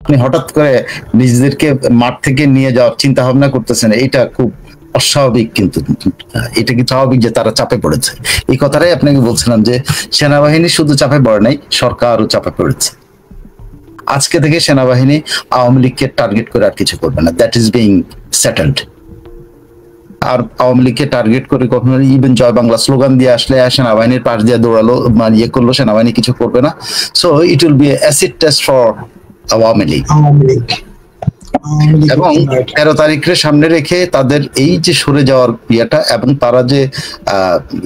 আপনি হঠাৎ করে নিজেদেরকে মাঠ থেকে নিয়ে যাওয়ার চিন্তা ভাবনা করতেছেন, এটা খুব অস্বাভাবিক। কিন্তু এটা কি স্বাভাবিক যে তারা চাপে পড়েছে? এই কথাটাই আপনাকে বলছিলাম যে সেনাবাহিনী শুধু চাপে পড়ে নাই, সরকারও চাপে পড়েছে। আজকে থেকে সেনাবাহিনী আওয়ামী লীগকে টার্গেট করে আর কিছু করবে না, দ্যাট ইজ বিং সেটেলড। আর আওয়ামী লীগকে টার্গেট করে কখনো ইভেন জয় বাংলা স্লোগান দিয়ে আসলে সেনাবাহিনীর পাশ দিয়ে দৌড়ালো, মানে ইয়ে করলো, সেনাবাহিনী কিছু করবে না। So it will be acid test for Awami League. এবং 13 তারিখের সামনে রেখে তাদের এই যে সরে যাওয়ার ইয়েটা, এবং তারা যে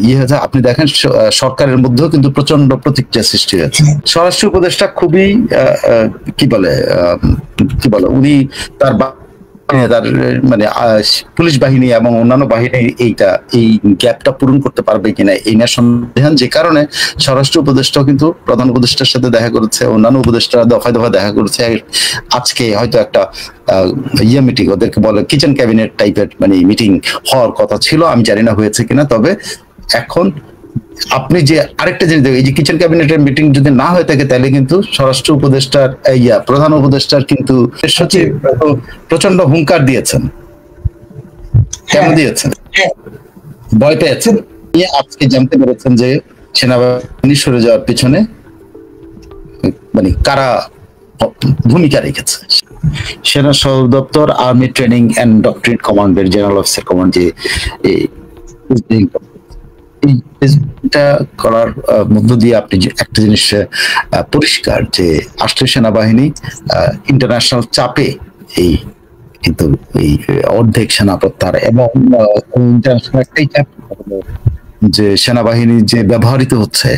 ইয়ে হয়েছে, আপনি দেখেন সরকারের মধ্যেও কিন্তু প্রচন্ড প্রতিক্রিয়া সৃষ্টি হয়েছে। স্বরাষ্ট্র উপদেষ্টা খুবই কি বলে উনি তার তার মানে পুলিশ বাহিনী এবং অন্যান্য বাহিনী এই গ্যাপটা পূরণ করতে পারবে কিনা এই নিয়ে সন্দেহান, যে কারণে স্বরাষ্ট্র উপদেষ্টাও কিন্তু প্রধান উপদেষ্টার সাথে দেখা করেছে, অন্যান্য উপদেষ্টারা দফায় দফায় দেখা করেছে। আজকে হয়তো একটা মিটিং, ওদেরকে বলে কিচেন ক্যাবিনেট টাইপের মানে মিটিং হওয়ার কথা ছিল, আমি জানি না হয়েছে কিনা। তবে এখন আপনি যে আরেকটা জিনিস দেখবেন, এই যে কিচেন ক্যাবিনেটের মিটিং যদি না হয়ে থাকে, তাহলে কিন্তু স্বরাষ্ট্র উপদেষ্টার প্রধান উপদেষ্টার কিন্তু সচিব প্রচন্ড হুঙ্কার দিয়েছেন। কেন দিয়েছেন? ভয় পেয়েছেন। আজকে জানতে পেরেছেন যে সেনাবাহিনী সরে যাওয়ার পিছনে মানে কারা ভূমিকা রেখেছে। সেনা সদর দপ্তর, আর্মি ট্রেনিং অ্যান্ড ডক্ট্রিন কমান্ডের জেনারেল অফিসার কমান্ড যে এটা করার মধ্য দিয়ে আপনি একটা জিনিস পরিষ্কার যে আসলে সেনাবাহিনী ইন্টারন্যাশনাল চাপে এই কিন্তু এই অর্ধেক সেনা প্রত্যাহার এবং ইন্টারন্যাশনাল একটাই চাপ যে সেনাবাহিনী যে ব্যবহৃত হচ্ছে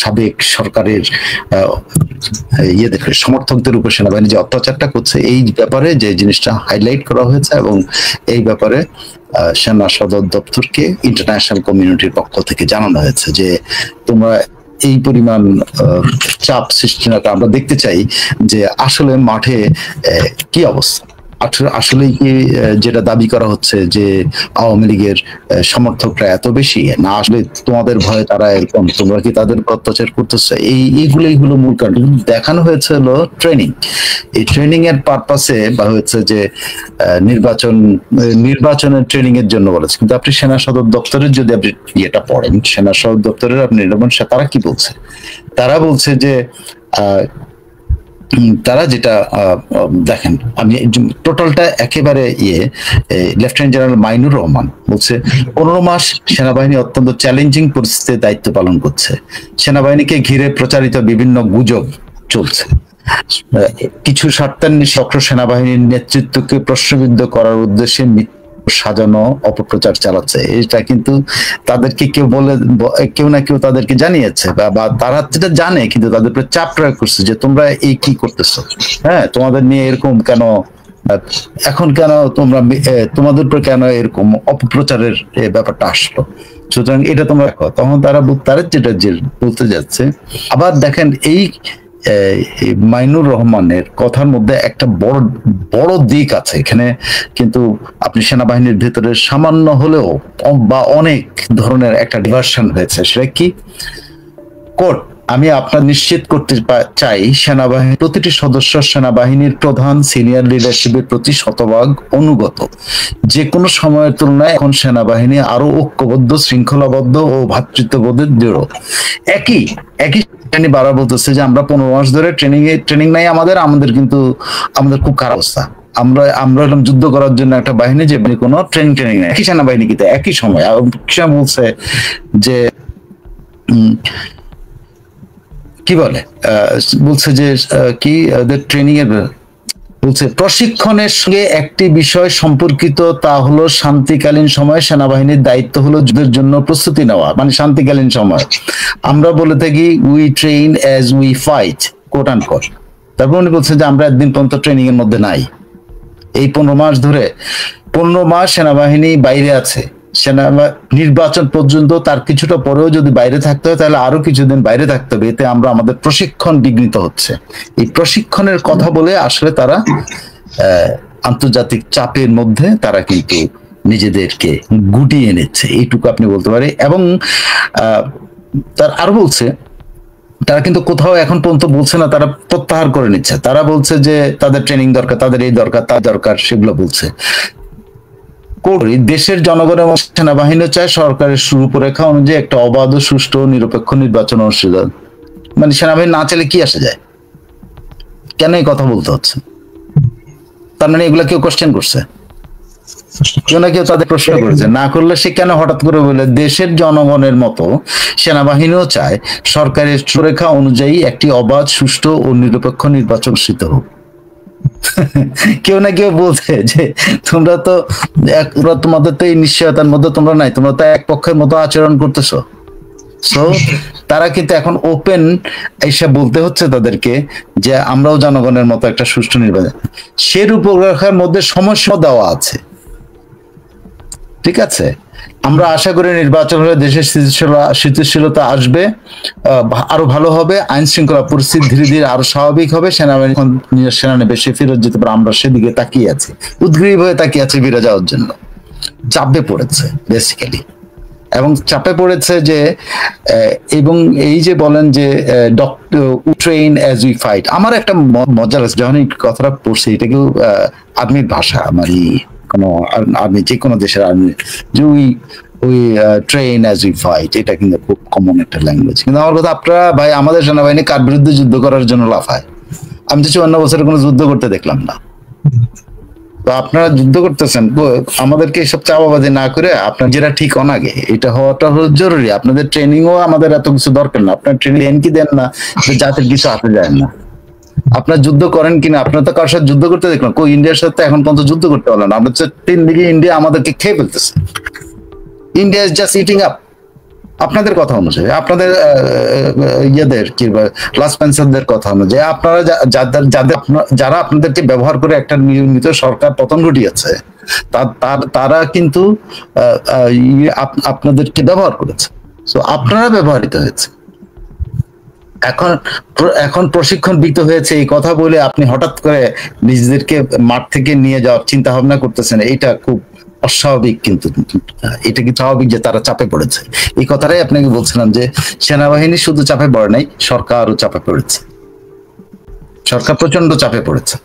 সাবেক সরকারের সমর্থকদের উপর সেনাবাহিনী যে অত্যাচারটা করছে, এই ব্যাপারে যে জিনিসটা হাইলাইট করা হয়েছে এবং এই ব্যাপারে সেনা সদর দপ্তরকে ইন্টারন্যাশনাল কমিউনিটির পক্ষ থেকে জানানো হয়েছে যে তোমরা এই পরিমাণ চাপ সৃষ্টি না, আমরা দেখতে চাই যে আসলে মাঠে কি অবস্থা। আসলে কি যেটা দাবি করা হচ্ছে যে আওয়ামী লীগের সমর্থকরা এত বেশি না, আসলে তোমাদের ভয়ে তারা এরকম, তোমরা কি তাদের অত্যাচার করতেছে, এইগুলোই হলো মূল কারণ। দেখানো হয়েছে হলো ট্রেনিং, এই ট্রেনিং এর পারপাসে বা হচ্ছে যে নির্বাচনের ট্রেনিং এর জন্য বলেছে। কিন্তু আপনি সেনা সদর দপ্তরের যদি আপনি ইয়েটা পড়েন, সেনা সদর দপ্তরের আপনি তারা কি বলছে, তারা বলছে যে তারা যেটা দেখেন, আমি টোটালটা একেবারে লেফটেন্যান্ট জেনারেল মাইনুর রহমান বলছে 15 মাস সেনাবাহিনী অত্যন্ত চ্যালেঞ্জিং পরিস্থিতিতে দায়িত্ব পালন করছে। সেনাবাহিনীকে ঘিরে প্রচারিত বিভিন্ন গুজব চলছে, কিছু স্বার্থান্বেষী চক্র সেনাবাহিনীর নেতৃত্বকে প্রশ্নবিদ্ধ করার উদ্দেশ্যে সাজানো অপপ্রচার চালাচ্ছে। এটা কিন্তু তাদেরকে কেউ না কেউ তাদেরকে জানিয়েছে বা তারা যেটা জানে, কিন্তু তাদের উপরে চাপ প্রয়োগ করছে যে তোমরা এই কি করতেছো, হ্যাঁ তোমাদের নিয়ে এরকম কেন, এখন কেন তোমরা তোমাদের উপরে কেন এরকম অপপ্রচারের ব্যাপারটা আসলো। সুতরাং এটা তোমরা তখন তারা যেটা বলতে যাচ্ছে। আবার দেখেন এই মাইনুর রহমানের কথার মধ্যে একটা বড় দিক আছে এখানে, কিন্তু আপনি সেনাবাহিনীর ভেতরে সামান্য হলেও বা অনেক ধরনের একটা ডিভার্সন হয়েছে। সেটা কি? কোর্ট, আমি আপনার নিশ্চিত করতে চাই সেনাবাহিনী প্রতিটি সদস্য সেনাবাহিনীর প্রধান সিনিয়র লিডারশিপের প্রতি শতভাগ অনুগত। যে কোনো সময়ের তুলনায় এখন সেনাবাহিনী আরো ঐক্যবদ্ধ, শৃঙ্খলাবদ্ধ ও ভ্রাতৃত্ববোধের দৃঢ়। একই বারবার বলতেছে যে আমরা 15 মাস ধরে ট্রেনিং নাই, আমাদের কিন্তু আমাদের খুব খারাপ অবস্থা। আমরা হলাম যুদ্ধ করার জন্য একটা বাহিনী, যে কোনো ট্রেনিং নাই। একই সেনাবাহিনী কিন্তু একই সময় বলছে যে কি বলছে যে কি ট্রেনিং এর বলছে প্রশিক্ষণের সঙ্গে একটি বিষয় সম্পর্কিত, তা হলো শান্তিকালীন সময়ে সেনাবাহিনীর দায়িত্ব হলো যুদ্ধের জন্য প্রস্তুতি নেওয়া। মানে শান্তিকালীন সময় আমরা বলে থাকি we train as we fight, quote unquote কোট। তারপর উনি বলছে যে আমরা একদিন পর্যন্ত ট্রেনিং এর মধ্যে নাই। এই 15 মাস ধরে 15 মাস সেনাবাহিনী বাইরে আছে, নির্বাচন পর্যন্ত, তার কিছুটা পরেও যদি বাইরে থাকতে হয় তাহলে আরো কিছুদিন বাইরে থাকতে হবে। এতে আমাদের প্রশিক্ষণ বিঘ্নিত হচ্ছে। এই প্রশিক্ষণের কথা বলে আসলে তারা আন্তর্জাতিক চাপের মধ্যে তারা কিন্তু নিজেদেরকে গুটিয়ে নিচ্ছে, এইটুকু আপনি বলতে পারে। এবং তার আরো বলছে তারা কিন্তু কোথাও এখন পর্যন্ত বলছে না, তারা প্রত্যাহার করে নিচ্ছে। তারা বলছে যে তাদের ট্রেনিং দরকার, তাদের এই দরকার, তা দরকার, সেগুলো বলছে। দেশের জনগণের সেনাবাহিনী চায় সরকারের রূপরেখা অনুযায়ী একটা অবাধ, সুষ্ঠু, নিরপেক্ষ নির্বাচন অনুষ্ঠিত। মানে সেনাবাহিনী না চাইলে কি আসে যায়? কেন এই কথা বলতে হচ্ছে? তার মানে এগুলা কেউ কোশ্চেন করছে? কেউ না কেউ তাদের প্রশ্ন করেছে। না করলে সে কেন হঠাৎ করে বলে দেশের জনগণের মতো সেনাবাহিনীও চায় সরকারের সুরেখা অনুযায়ী একটি অবাধ, সুষ্ঠু ও নিরপেক্ষ নির্বাচন অনুষ্ঠিত হোক? কেউ না কেউ বলছে যে তোমরা তো তোমাদের তো এই নিশ্চয়তার মধ্যে তোমরা নাই, তোমরা তো এক পক্ষের মতো আচরণ করতেছো। সো তারা কিন্তু এখন ওপেন এসে বলতে হচ্ছে তাদেরকে যে আমরাও জনগণের মতো একটা সুষ্ঠু নির্বাচন, সে রূপরেখার মধ্যে সমস্যা দেওয়া আছে। ঠিক আছে, আমরা আশা করি নির্বাচন হলে দেশের স্থিতিশীলতা আসবে, আরো ভালো হবে, আইন শৃঙ্খলা পরিস্থিতি ধীরে ধীরে আরো স্বাভাবিক হবে, সেনাবাহিনী সেনানিবাসে ফিরত যেতে পারে। আমরা সেদিকে তাকিয়ে আছি, উদ্গ্রীব হয়ে তাকিয়ে আছি ফিরে যাওয়ার জন্য। চাপে পড়েছে বেসিক্যালি, এবং চাপে পড়েছে যে এবং এই যে বলেন যে ট্রেন অ্যাজ উই ফাইট, আমার একটা মজা লাগছে যখন এই কথাটা পড়ছি। এটা কেউ আর্মির ভাষা, আমার কোনো আর্মি, যে কোনো দেশের আর্মি, যে we train as we fight, এটা কিন্তু খুব কমন একটা ল্যাঙ্গুয়েজ। কিন্তু আমার কথা, আপনারা ভাই আমাদের সেনাবাহিনী কার বিরুদ্ধে যুদ্ধ করার জন্য লাফায়? আমি তো 54 বছরে কোনো যুদ্ধ করতে দেখলাম না। তো আপনারা যুদ্ধ করতেছেন, আমাদেরকে এসব চাপাবাজি না করে আপনার যেটা ঠিক অনাগে এটা হওয়াটা জরুরি। আপনাদের ট্রেনিংও আমাদের এত কিছু দরকার না। আপনার ট্রেনিং দেন কি দেন না, জাতির কিছু আসে যায় না। আপনার যুদ্ধ করেন কিনা, আপনার তো কারোর সাথে যুদ্ধ করতে দেখলাম, কই ইন্ডিয়ার সাথে এখন পর্যন্ত যুদ্ধ করতে পারলাম না। আমরা হচ্ছে 3 দিকে ইন্ডিয়া আমাদেরকে খেয়ে ফেলতেছে। India is just eating up আপনাদের কথা অনুযায়ী, আপনাদের ইয়েদের কি ক্লাস পেন্সারদের কথা অনুযায়ী। আপনারা যারা আপনাদেরকে ব্যবহার করে একটা নিয়মিত সরকার পতন ঘটিয়েছে, তারা কিন্তু আপনাদেরকে ব্যবহার করেছে। তো আপনারা ব্যবহৃত হয়েছে। এখন প্রশিক্ষণ দিতে হয়েছে এই কথা বলে আপনি হঠাৎ করে নিজেদেরকে মাঠ থেকে নিয়ে যাওয়ার চিন্তা ভাবনা করতেছেন, এটা খুব অস্বাভাবিক। কিন্তু এটা কি স্বাভাবিক যে তারা চাপে পড়েছে? এই কথাটাই আপনাকে বলছিলাম যে সেনাবাহিনী শুধু চাপে পড়ে নাই, সরকারও চাপে পড়েছে। সরকার প্রচন্ড চাপে পড়েছে,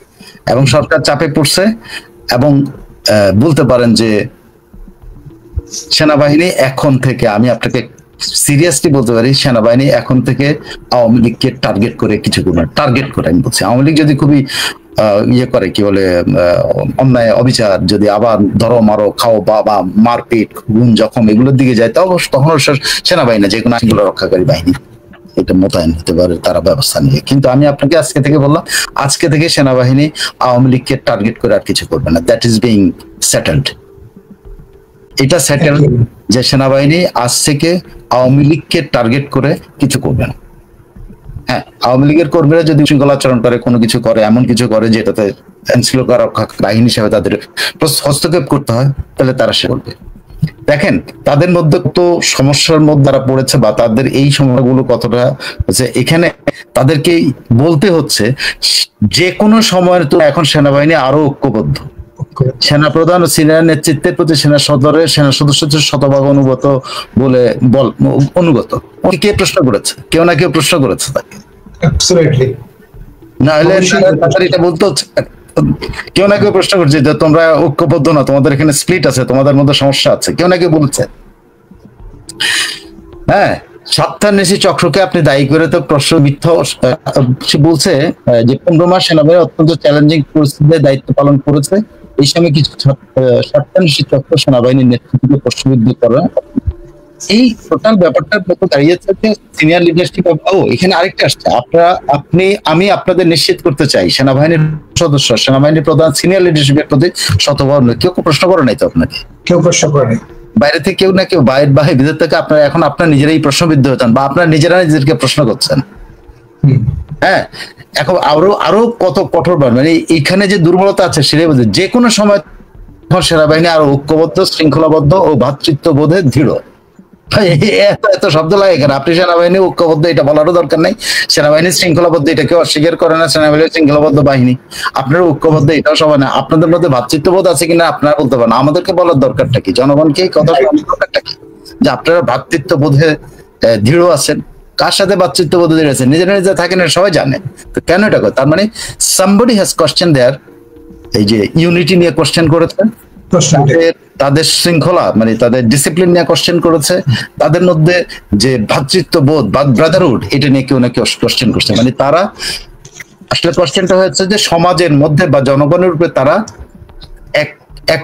এবং সরকার চাপে পড়ছে, এবং বলতে পারেন যে সেনাবাহিনী এখন থেকে, আমি আপনাকে সিরিয়াসলি বলতে পারি, সেনাবাহিনী এখন থেকে আওয়ামী লীগকে টার্গেট করে কিছু করবে। টার্গেট করে আমি বলছি, আওয়ামী লীগ যদি খুবই ইয়ে করে, কি বলে, অন্যায় অবিচার যদি আবার ধরো মারো খাও বা মারপিট গুম জখম এগুলোর দিকে যায়, তখন সেনাবাহিনী যে কোনো আইনগুলো রক্ষাকারী বাহিনী এটা মোতায়েন হতে পারে তারা ব্যবস্থা নিয়ে। কিন্তু আমি আপনাকে আজকে থেকে বললাম, আজকে থেকে সেনাবাহিনী আওয়ামী লীগকে টার্গেট করে আর কিছু করবে না। That is being settled. এটা সেটেল যে সেনাবাহিনী আজ থেকে আওয়ামী লীগকে টার্গেট করে কিছু করবে না। হ্যাঁ, আওয়ামী লীগের কর্মীরা যদি শৃঙ্খলাচরণ করে, কোনো কিছু করে, এমন কিছু করে যেটাতে আইনশৃঙ্খলা রক্ষা বাহিনী হিসেবে তাদের হস্তক্ষেপ করতে হয়, তাহলে তারা সে করবে। দেখেন তাদের মধ্যে কত সমস্যার মধ্যে তারা পড়েছে, বা তাদের এই সমস্যাগুলো কতটা হচ্ছে। এখানে তাদেরকে বলতে হচ্ছে যে কোনো সময়ের তো এখন সেনাবাহিনী আরো ঐক্যবদ্ধ। সেনা প্রধান ও সিনিয়র নেতৃত্বের প্রতি সেনা সদরের সেনা সদস্যদের শতভাগ অনুগত বলে অনুগত। কে প্রশ্ন করেছে? কেউ না কেউ প্রশ্ন করেছে তাকে। না হলে এটা বলতে হচ্ছে, কেউ না কেউ প্রশ্ন করছে যে তোমরা ঐক্যবদ্ধ না, তোমাদের এখানে স্প্লিট আছে, তোমাদের মধ্যে সমস্যা আছে, কেউ না কেউ বলছে। হ্যাঁ, স্বার্থান্বেষী চক্রকে আপনি দায়ী করে তো প্রশ্ন মিথ্যা। সে বলছে যে 15 মাস সেনাবাহিনী অত্যন্ত চ্যালেঞ্জিং পরিস্থিতিতে দায়িত্ব পালন করেছে। এই সময় কিছু স্বার্থান্বেষী চক্র সেনাবাহিনীর নেতৃত্বকে প্রশ্নবিদ্ধ করে। এই টোটাল ব্যাপারটার মতো দাঁড়িয়েছে যে সিনিয়র লিডারশিপ। এখানে আরেকটা আসছে, আমি আপনাদের নিশ্চিত করতে চাই সেনাবাহিনীর সদস্য, সেনাবাহিনীর প্রধান, সিনিয়র লিডারশিপের প্রতি শতভাগ কেউ প্রশ্ন করে নাই তো আপনাকে, কেউ প্রশ্ন করে নাই। বাইরে থেকে কেউ না কেউ, বাইরে বা ভিতর থেকে আপনারা এখন আপনার নিজেরাই প্রশ্নবিদ্ধ হচ্ছেন, বা আপনারা নিজেরা নিজেদেরকে প্রশ্ন করছেন। হ্যাঁ, এখন আরো কত কঠোর, মানে এইখানে যে দুর্বলতা আছে সেটাই বলছে। যে কোনো সময় সেনাবাহিনী আরো ঐক্যবদ্ধ, শৃঙ্খলাবদ্ধ ও ভ্রাতৃত্ববোধে দৃঢ়। এত শব্দ লাগে কেন? আপনি সেনাবাহিনী ঐক্যবদ্ধ এটা বলারও দরকার নাই। সেনাবাহিনী শৃঙ্খলাবদ্ধ এটা কেউ অস্বীকার করে না। সেনাবাহিনী শৃঙ্খলাবদ্ধ বাহিনী, আপনারা ঐক্যবদ্ধ এটাও সবাই না। আপনাদের মধ্যে ভ্রাতৃত্ববোধ আছে কিনা আপনারা বলতে পারেন। আমাদেরকে বলার দরকারটা কি? জনগণকে এই কথা বলার দরকারটা কি? যে আপনারা ভ্রাতৃত্ববোধে দৃঢ় আছেন, কার সাথে বাতচিত্রবোধ রয়েছে, নিজেরা নিজে থাকেন সবাই জানে। তো কেন এটা করে? তার মানে somebody has question there, এই যে ইউনিটি নিয়ে কোশ্চেন করেছে, তাদের শৃঙ্খলা মানে তাদের ডিসিপ্লিন নিয়ে কোশ্চেন করেছে, তাদের মধ্যে যে ভ্রাতৃত্ববোধ বা ব্রাদারহুড এটা নিয়ে কেউ না কেউ কোশ্চেন করছে। মানে তারা আসলে কোশ্চেনটা হচ্ছে যে সমাজের মধ্যে বা জনগণের উপরে তারা এক এক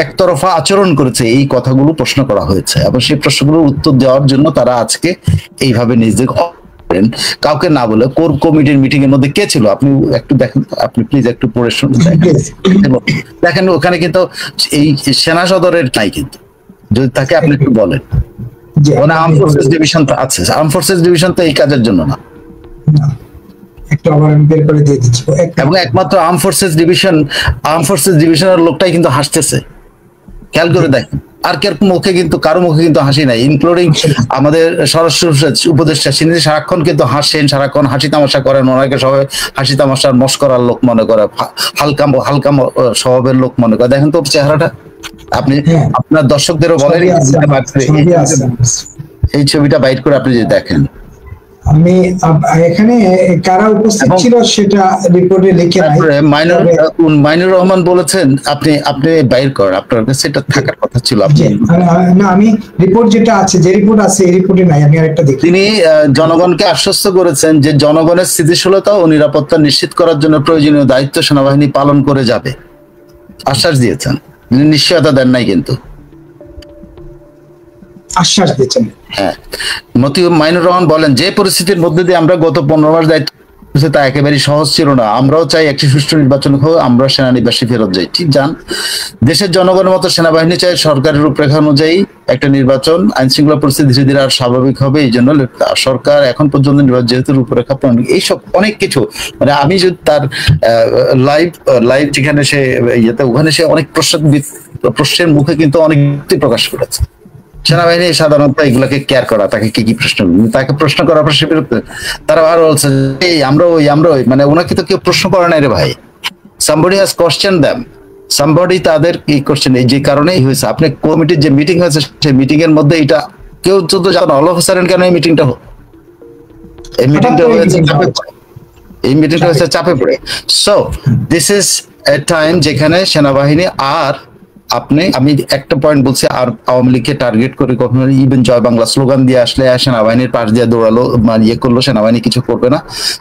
একতরফা আচরণ করেছে, এই কথাগুলো প্রশ্ন করা হয়েছে এবং সেই প্রশ্নগুলোর উত্তর দেওয়ার জন্য তারা আজকে এইভাবে নিজেদের কাউকে না বলে কোর কমিটির মিটিং এর মধ্যে কে ছিল আপনি একটু দেখেন, আপনি প্লিজ একটু পড়ে শুনুন দেখেন ওখানে কিন্তু এই সেনা সদরের নাই, কিন্তু যদি তাকে আপনি একটু বলেন ওখানে আর্ম ফোর্সেস ডিভিশন তো আছে, আর্ম ফোর্সেস ডিভিশন তো এই কাজের জন্য না, এবং একমাত্র আর্ম ফোর্সেস ডিভিশনের লোকটাই কিন্তু হাসতেছে, খেয়াল করে দেখেন। আর কার মুখে কিন্তু কারো মুখে কিন্তু হাসি নাই, ইনক্লুডিং আমাদের স্বরাষ্ট্র উপদেষ্টা, তিনি সারাক্ষণ কিন্তু হাসেন, সারাক্ষণ হাসি তামাশা করেন, ওনাকে সবাই হাসি তামাশার মস্করার লোক মনে করে, হালকা হালকা স্বভাবের লোক মনে করে। দেখেন তো চেহারাটা, আপনি আপনার দর্শকদেরও বলেন এই ছবিটা বাইট করে আপনি যদি দেখেন। আমি এখানে কারা উপস্থিত ছিল সেটা রিপোর্টে লিখে নাই। মাইনুর রহমান বলেছেন আপনি বাইর করেন, আপনার কাছে এটা থাকার কথা ছিল। না আমি রিপোর্ট যেটা আছে, যে রিপোর্ট আছে এই রিপোর্টে নাই, আমি আরেকটা দেখি। তিনি জনগণকে আশ্বস্ত করেছেন যে জনগণের স্থিতিশীলতা ও নিরাপত্তা নিশ্চিত করার জন্য প্রয়োজনীয় দায়িত্ব সেনাবাহিনী পালন করে যাবে, আশ্বাস দিয়েছেন। নিশ্চয়তা দেন নাই কিন্তু আশ্বাস দিয়েছেন। হ্যাঁ, মাইনুর রহমান বলেন যে পরিস্থিতির মধ্যে দিয়ে আমরা গত 15 মাস দায়িত্ব তা একেবারেই সহজ ছিল না। আমরাও চাই একটি সুষ্ঠু নির্বাচন হোক, আমরা সেনানিবাসে ফেরত যাই। ঠিক যান, দেশের জনগণের মতো সেনাবাহিনী চাই সরকারের রূপরেখা অনুযায়ী একটা নির্বাচন, আইন শৃঙ্খলা পরিস্থিতি ধীরে ধীরে আর স্বাভাবিক হবে। এই জন্য সরকার এখন পর্যন্ত যেহেতু রূপরেখা এইসব অনেক কিছু, মানে আমি যদি তার লাইভ যেখানে সে ইয়েতে ওখানে সে অনেক প্রশ্নের মুখে কিন্তু অনেক প্রকাশ করেছে। সেনাবাহিনী সাধারণত এগুলাকে কেয়ার করা, তাকে কি কি প্রশ্ন, তাকে প্রশ্ন করার পর সে বিরক্ত, তারা আরো বলছে আমরা ওই মানে ওনাকে তো কেউ প্রশ্ন করে নাই রে ভাই, somebody has questioned them, somebody তাদের কি কোশ্চেন, এই যে কারণেই হয়েছে। আপনি কমিটির যে মিটিং হয়েছে সেই মিটিং এর মধ্যে এটা কেউ তো জানো অল অফ সাডেন কেন এই মিটিংটা হয়েছে চাপে পড়ে। So this is a time যেখানে সেনাবাহিনী আর আমি একটা পয়েন্ট বলছি, আর আওয়ামী লীগকে টার্গেট করে কখনো ইভেন জয় বাংলা স্লোগান দিয়ে আসলে সেনাবাহিনীর পাশ দিয়ে দৌড়ালো ইয়ে করলো, সেনাবাহিনী কিছু করবে না।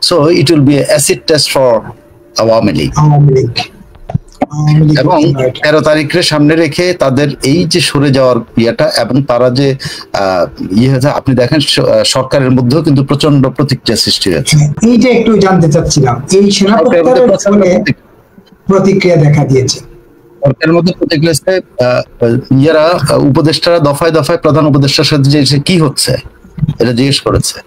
So it will be acid test for Awami League. এবং 13 তারিখের সামনে রেখে তাদের এই যে সরে যাওয়ার ইয়েটা, এবং তারা যে হয়েছে আপনি দেখেন সরকারের মধ্যেও কিন্তু প্রচন্ড প্রতিক্রিয়া সৃষ্টি হয়েছে। এইটা একটু জানতে চাচ্ছিলাম, এই প্রতিক্রিয়া দেখা দিয়েছে সরকারের মধ্যে প্রতিক্রিয়া, ইয়ারা উপদেষ্টারা দফায় দফায় প্রধান উপদেষ্টার সাথে যে কি হচ্ছে এটা জিজ্ঞেস করেছে।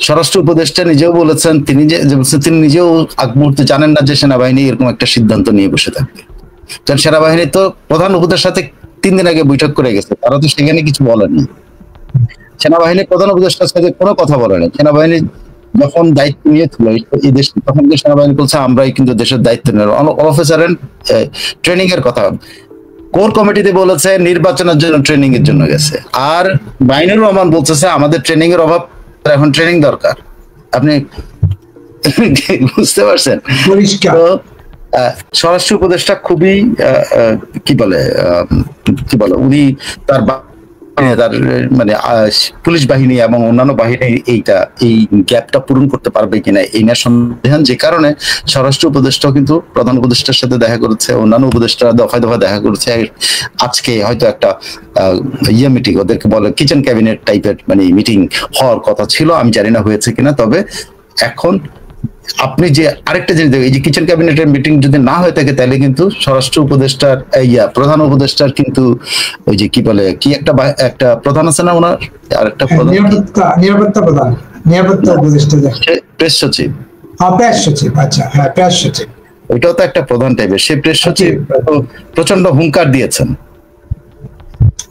স্বরাষ্ট্র উপদেষ্টা নিজেও বলেছেন, তিনি নিজেও আগ মুহূর্তে জানেন না যে সেনাবাহিনী এরকম একটা সিদ্ধান্ত নিয়ে বসে থাকবে, কারণ সেনাবাহিনী তো প্রধান উপদেষ্টার সাথে 3 দিন আগে বৈঠক করে গেছে, তারা তো সেখানে কিছু বলেননি। সেনাবাহিনী প্রধান উপদেষ্টার সাথে কোনো কথা বলেনি। সেনাবাহিনী যখন দায়িত্ব নিয়েছিল এই দেশ, তখন যে সেনাবাহিনী বলছে আমরাই কিন্তু দেশের দায়িত্ব নিলাম, অফিসারের ট্রেনিং এর কথা। কোর কমিটিতে বলেছে নির্বাচনের জন্য ট্রেনিং এর জন্য গেছে, আর মাইনুর রহমান বলতেছে আমাদের ট্রেনিং এর অভাব, এখন ট্রেনিং দরকার। আপনি বুঝতে পারছেন? তো স্বরাষ্ট্র উপদেষ্টা খুবই কি বলে উনি তার মানে পুলিশ বাহিনী এবং অন্যান্য বাহিনী এই গ্যাপটা পূরণ করতে পারবে কিনা এই নিয়ে সন্দেহ, যে কারণে স্বরাষ্ট্র উপদেষ্টাও কিন্তু প্রধান উপদেষ্টার সাথে দেখা করেছে, অন্যান্য উপদেষ্টারা দফায় দফায় দেখা করেছে। আজকে হয়তো একটা মিটিং, ওদেরকে বলে কিচেন ক্যাবিনেট টাইপের মানে মিটিং হওয়ার কথা ছিল, আমি জানি না হয়েছে কিনা। তবে এখন আপনি যে আরেকটা জিনিস দেখবেন, এই যে কিচেন ক্যাবিনেটের মিটিং যদি না হয়ে থাকে তাহলে কিন্তু স্বরাষ্ট্র উপদেষ্টার প্রধান উপদেষ্টার কিন্তু ওই যে কি একটা প্রধান আছে না ওনার, আর একটা নিরাপত্তা উপদেষ্টা, প্রেস সচিব, আচ্ছা হ্যাঁ প্রেস সচিব, ওইটাও তো একটা প্রধান টাইপের। সেই প্রেস সচিব প্রচন্ড হুঙ্কার দিয়েছেন।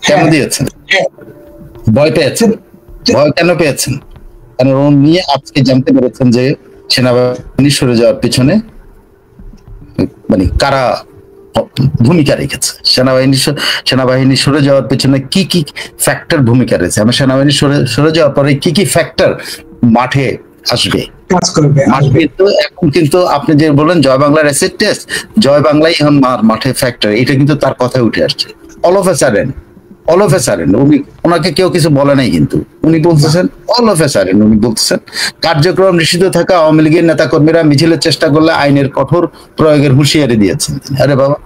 কেন দিয়েছেন? ভয় পেয়েছেন। ভয় কেন পেয়েছেন? কারণ উনি আজকে জানতে পেরেছেন যে সেনাবাহিনী সরে যাওয়ার পিছনে মানে কারা ভূমিকা রেখেছে। সেনাবাহিনী সরে যাওয়ার পেছনে কি কি ফ্যাক্টর ভূমিকা রয়েছে, আমরা সেনাবাহিনী সরে যাওয়ার পরে কি কি ফ্যাক্টর মাঠে আসবে কাজ করবে। কিন্তু এখন কিন্তু আপনি যে বললেন জয় বাংলার অ্যাসিড টেস্ট, জয় বাংলাই এখন মাঠে ফ্যাক্টর, এটা কিন্তু তার কথায় উঠে আসছে। অল অফ এ সাডেন উনি, ওনাকে কেউ কিছু বলে নাই, কিন্তু উনি বলতেছেন অল অফ এ সাডেন, উনি বলতেছেন কার্যক্রম নিষিদ্ধ থাকা আওয়ামী লীগের নেতা কর্মীরা মিছিলের চেষ্টা করলে আইনের কঠোর প্রয়োগের হুঁশিয়ারি দিয়েছেন। আরে বাবা,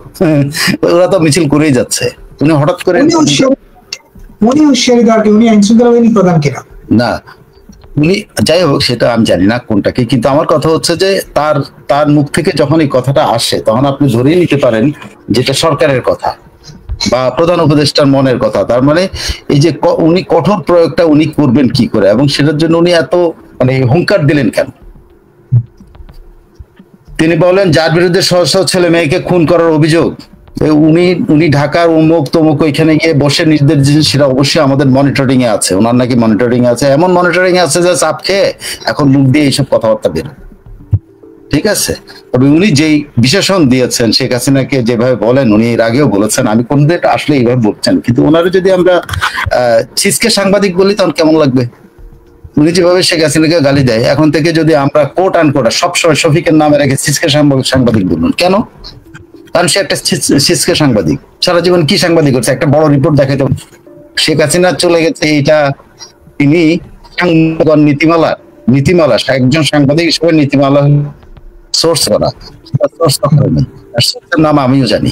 ওরা তো মিছিল করেই যাচ্ছে, উনি হঠাৎ করে উনি হুঁশিয়ারি দেওয়ার কি, উনি আইন শৃঙ্খলা বাহিনী প্রধান কিনা? না, উনি যাই হোক সেটা আমি জানি না কোনটাকে, কিন্তু আমার কথা হচ্ছে যে তার মুখ থেকে যখন এই কথাটা আসে তখন আপনি ধরেই নিতে পারেন যেটা সরকারের কথা বা প্রধান উপদেষ্টার মনের কথা। তার মানে এই যে উনি কঠোর প্রয়োগটা উনি করবেন কি করে, এবং সেটার জন্য উনি এত মানে হুঙ্কার দিলেন কেন? তিনি বলেন যার বিরুদ্ধে শহ শহ ছেলে মেয়েকে খুন করার অভিযোগ, উনি ঢাকার অমুক তমুক ওইখানে গিয়ে বসে নির্দেশ দিয়েছেন, সেটা অবশ্যই আমাদের মনিটরিং এ আছে। ওনার নাকি মনিটরিং এ আছে, এমন মনিটরিং এ আছে যে চাপ খেয়ে এখন মুখ দিয়ে এইসব কথাবার্তা বের। ঠিক আছে, তবে উনি যেই বিশেষণ দিয়েছেন শেখ হাসিনাকে যেভাবে বলেন, উনি এর আগেও বলেছেন, আমি কোনদিন আসলে এইভাবে বলছেন, কিন্তু ওনারা যদি আমরা ছিচকে সাংবাদিক বলি তখন কেমন লাগবে? উনি যেভাবে শেখ হাসিনাকে গালি দেয়, এখন থেকে যদি আমরা কোট আন কোট সবসময় শফিকের নামে রেখে ছিচকে সাংবাদিক বলুন কেন? কারণ সে একটা ছিচকে সাংবাদিক, সারা জীবন কি সাংবাদিক করছে, একটা বড় রিপোর্ট দেখাতে। শেখ হাসিনা চলে গেছে, এটা তিনি নীতিমালা একজন সাংবাদিক হিসেবে নীতিমালা সোর্স করা, সোর্সের নাম আমিও জানি,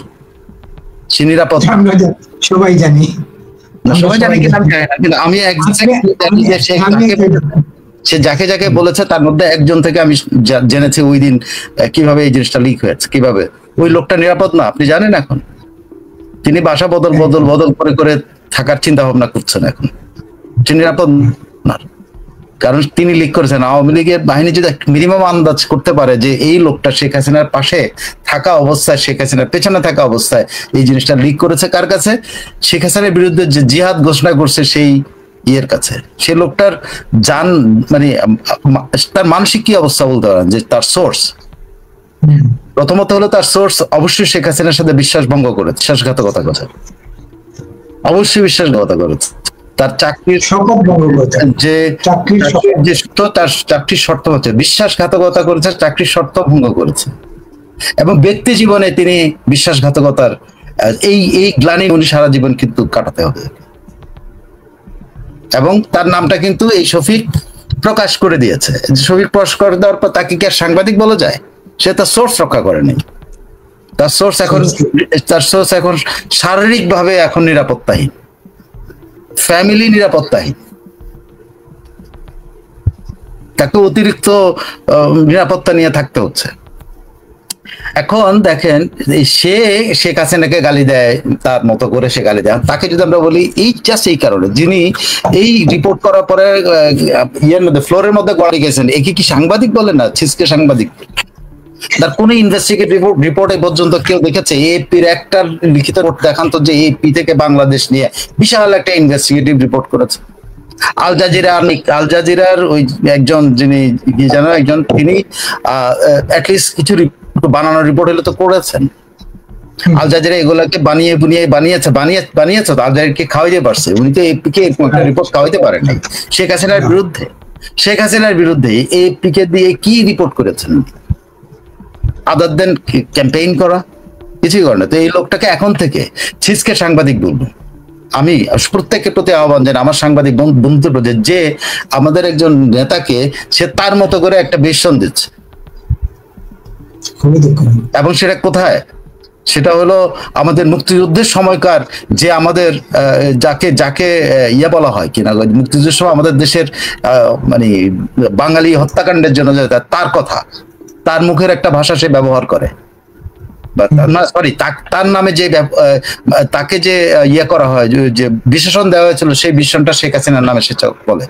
সে নিরাপদ, সবাই জানি, সবাই জানি কিনা আমি জানি না, কিন্তু আমি সে যাকে যাকে বলেছে তার মধ্যে একজন থেকে আমি জেনেছি ওই দিন কিভাবে এই জিনিসটা লিক হয়েছে, কিভাবে ওই লোকটা নিরাপদ না আপনি জানেন। এখন তিনি বাসা বদল করে থাকার চিন্তা ভাবনা করছেন, এখন সে নিরাপদ না, কারণ তিনি লিক করেছেন। আওয়ামী লীগের বাহিনী যদি মিনিমাম আন্দাজ করতে পারে যে এই লোকটা শেখ হাসিনার পাশে থাকা অবস্থায়, শেখ হাসিনার পেছনে থাকা অবস্থায় এই জিনিসটা লিক করেছে, কার কাছে? শেখ হাসিনার বিরুদ্ধে যে জিহাদ ঘোষণা করছে সেই ইয়ের কাছে। সে লোকটার জান মানে তার মানসিক কি অবস্থা বলতে পারেন, যে তার সোর্স, প্রথমত হলো তার সোর্স অবশ্যই শেখ হাসিনার সাথে বিশ্বাসভঙ্গ করেছে, বিশ্বাসঘাতকতা করেছে, অবশ্যই বিশ্বাসঘাতকতা করেছে। তার চাকরির যে তার চাকরির শর্ত হচ্ছে বিশ্বাসঘাতকতা করেছে, চাকরির শর্ত ভঙ্গ করেছে, এবং ব্যক্তি জীবনে তিনি বিশ্বাসঘাতকতার এই গ্লানি উনি সারা জীবন কিন্তু কাটাতে হবে। এবং তার নামটা কিন্তু এই শফিক প্রকাশ করে দিয়েছে। শফিক প্রকাশ করে দেওয়ার পর তাকে কি আর সাংবাদিক বলা যায়? সে তার সোর্স রক্ষা করেনি, তার সোর্স এখন শারীরিক ভাবে এখন নিরাপত্তাহীন, ফ্যামিলি নিরাপত্তাহীন, তাকে অতিরিক্ত নিরাপত্তা নিয়ে থাকতে হচ্ছে। এখন দেখেন সে শেখ হাসিনাকে গালি দেয়, তার মতো করে সে গালি দেয়। তাকে যদি আমরা বলি এই জাস্ট এই কারণে, যিনি এই রিপোর্ট করার পরে ইয়ের মধ্যে ফ্লোরের মধ্যে গড়ে গেছেন, একে কি সাংবাদিক বলে না? ছিচকে সাংবাদিক। তার কোন ইনভেস্টিগেটিভ রিপোর্ট পর্যন্ত কেউ দেখেছে? এপির একটা লিখিত দেখান তো যে এপি থেকে বাংলাদেশ নিয়ে বিশাল একটা ইনভেস্টিগেটিভ রিপোর্ট করেছে। আল জাজিরার ওই একজন যিনি কি জানো একজন, তিনি অ্যাটলিস্ট কিছু বানানোর রিপোর্ট হলে তো করেছেন। আল জাজিরা এগুলাকে বানিয়েছে তো আল জাজিরাকে খাওয়াইতে পারছে, উনি তো এপিকে একটা রিপোর্ট খাওয়াইতে পারেন নাই। শেখ হাসিনার বিরুদ্ধে এপিকে দিয়ে কি রিপোর্ট করেছেন আদার দেন ক্যাম্পেইন করা? কিছুই করে না। তো এই লোকটাকে এখন থেকে ছিচকে সাংবাদিক বলবো। আমি প্রত্যেকের প্রতি আহ্বান জানাই, আমার সাংবাদিক বন্ধুদের প্রতি, যে আমাদের একজন নেতাকে সে তার মতো করে একটা বেশন দিচ্ছে, এবং সেটা কোথায়? সেটা হলো আমাদের মুক্তিযুদ্ধের সময়কার যে আমাদের যাকে ইয়ে বলা হয় কিনা, মুক্তিযুদ্ধের সময় আমাদের দেশের মানে বাঙালি হত্যাকাণ্ডের জন্য তার কথা, তার মুখের একটা ভাষা সে ব্যবহার করে, সরি তার নামে যে তাকে যে ইয়ে করা হয়, যে বিশেষণ দেওয়া হয়েছিল, সেই বিশেষণটা শেখ হাসিনার নামে সে বলে।